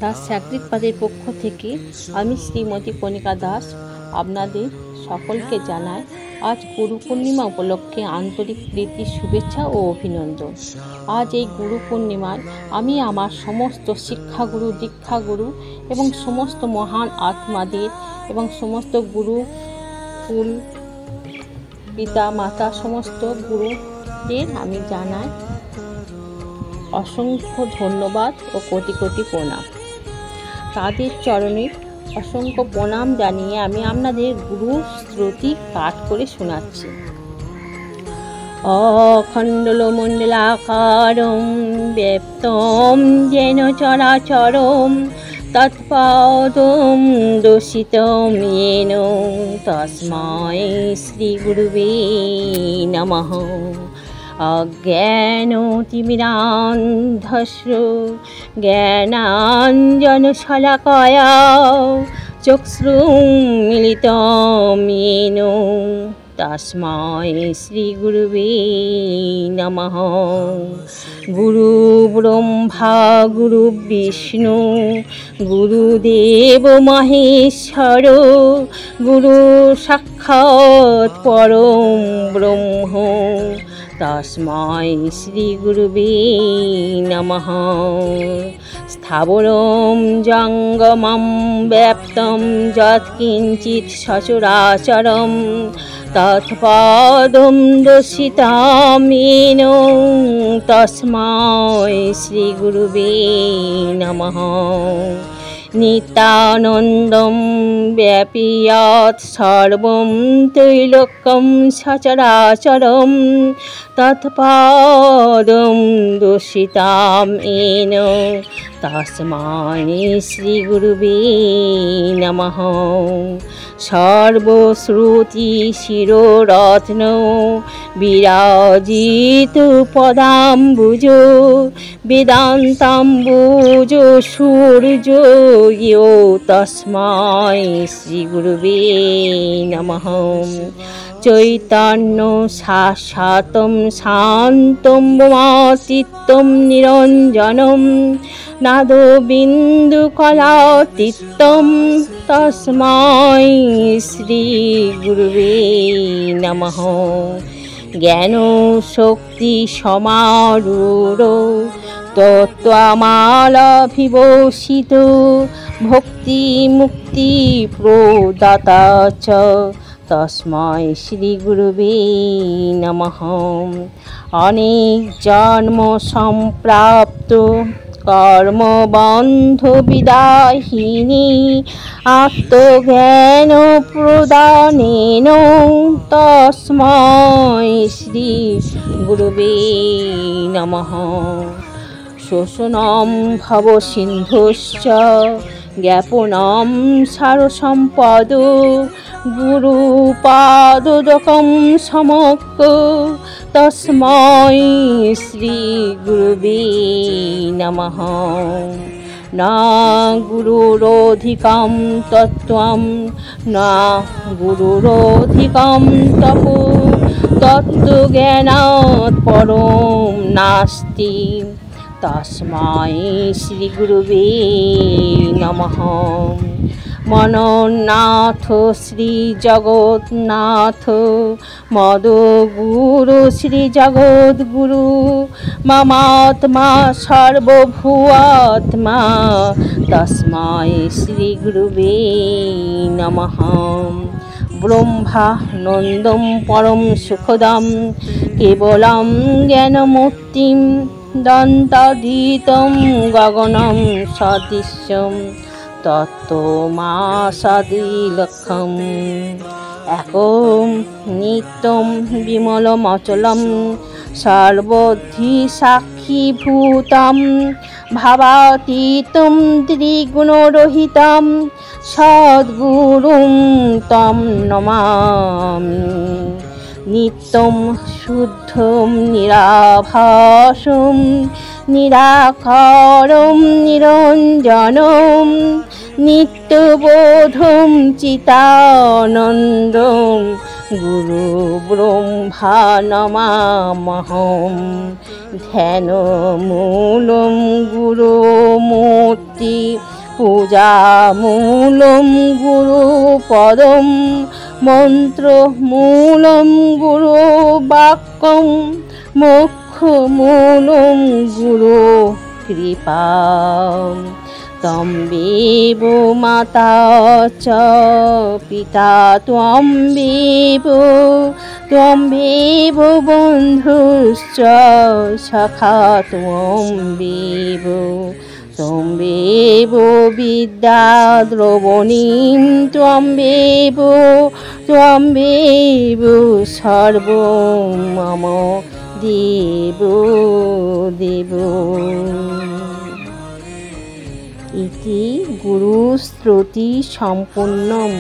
দাস সাকৃতপাদের পক্ষ থেকে আমি শ্রীমতী কণিকা দাস আপনাদের সকলকে জানাই আজ গুরু পূর্ণিমা উপলক্ষে আন্তরিক প্রীতি শুভেচ্ছা ও অভিনন্দন। আজ এই গুরু পূর্ণিমায় আমি আমার সমস্ত শিক্ষাগুরু, দীক্ষাগুরু এবং সমস্ত মহান আত্মাদের এবং সমস্ত গুরু কুল পিতা মাতা সমস্ত গুরুদের আমি জানাই অসংখ্য ধন্যবাদ ও কোটি কোটি প্রণাম। তাদের চরণে অসংখ্য প্রণাম জানিয়ে আমি আপনাদের গুরু শ্রুতি পাঠ করে শোনাচ্ছি। অখণ্ডলমণ্ডলাকারং ব্যপ্তং যেন চরাচরং তৎপদং দর্শিতং येन তস্मै শ্রীগুরুবে নমঃ। অজ্ঞানতিমিরান্ধস্য জ্ঞানাঞ্জনশলাকয়া চক্ষুর্মিলিतं येन তস্मै শ্রীগুরুবে নমঃ। গুরু ব্রহ্মা গুরু বিষ্ণু গুরুদেব মহেশ্বর গুরু সাক্ষাৎ পরম ব্রহ্ম তস্मै শ্রীগুরুবে নমঃ। স্থাবরং জঙ্গমং ব্যাপ্তং যৎকিঞ্চিৎ সচরাচরং তৎপদং দর্শিतं येन তস্मै শ্রীগুরুবে নমঃ। নিত্যানন্দং ব্যাপী যৎ সর্বং ত্রৈলোক্যং সচরাচরং তৎপদং দর্শিतं येन তস্मै শ্রীগুরুবে নমঃ। সর্বশ্রুতি শিরোরত্ন বিরাজিত পদাম্বুজ বেদান্তাম্বুজ সূর্য তস্मै শ্রীগুরুবে নমঃ। চৈতন্য শাশ্বতং শান্तं ব্রহ্মাতীত্যং নিরঞ্জনং নাদবিন্দুকলাতীত্যং তস্मै শ্রীগুরুবে নমঃ। জ্ঞানশক্তি সমারূঢ় তত্ত্বমালাভিভূষিত ভক্তি মুক্তি প্রদাতা চ তস্मै শ্রীগুরুবে নমঃ। অনেক জন্ম সম্প্রাপ্ত কর্মবন্ধ বিদাহিনী আত্মজ্ঞান প্রদানেন তস্मै শ্রীগুরুবে নমঃ। শোষণং ভবসিন্ধুশ্চ জ্ঞাপনং সারসম্পদ গুরুপাদোদকং সমক্ষ তস্मै শ্রীগুরুবে নমঃ। না গুরুরোধিকং তত্ত্বং না গুরুরোধিকং তপ তত্ত্বজ্ঞানাৎ পরম নাস্তি তস্मै শ্রীগুরুবে নমঃ। মনোনাথ শ্রী জগন্নাথ মদগুরু শ্রী জগদ্গুরু মমাত্মা সর্বভূয়াত্মা তস্मै শ্রীগুরুবে নমঃ। ব্রহ্মানন্দং পরম সুখদং কেবলং জ্ঞানমূর্তিং দন্তাতীতং গগনং সদৃশ্যং তত্ত্বমাসাদিলক্ষং একং নিত্যং বিমলমচলং সর্বধি সাক্ষীভূতং ভাবাতীতং ত্রিগুণরহিতং সদ্গুরুং तं নমামি। নিত্যং শুদ্ধং নিরাভাসং নিরাকারং নিরঞ্জনং নিত্যবোধম চিতানন্দম গুরু ব্রহ্মা নমামহম ধ্যানমূলম গুরুমূর্তি পূজামূলম গুরুপদম মন্ত্রমূলম গুরুবাক্যম মোক্ষমূলম গুরু কৃপা তম্বেব মাতা চ পিতা ত্বম্বেব বন্ধুশ্চ সখা ত্বম্বেব বিদ্যা দ্রবণীং ত্বম্বেব সর্বং মম দেব দেব। ইতি গুরুস্তুতি সম্পূর্ণম।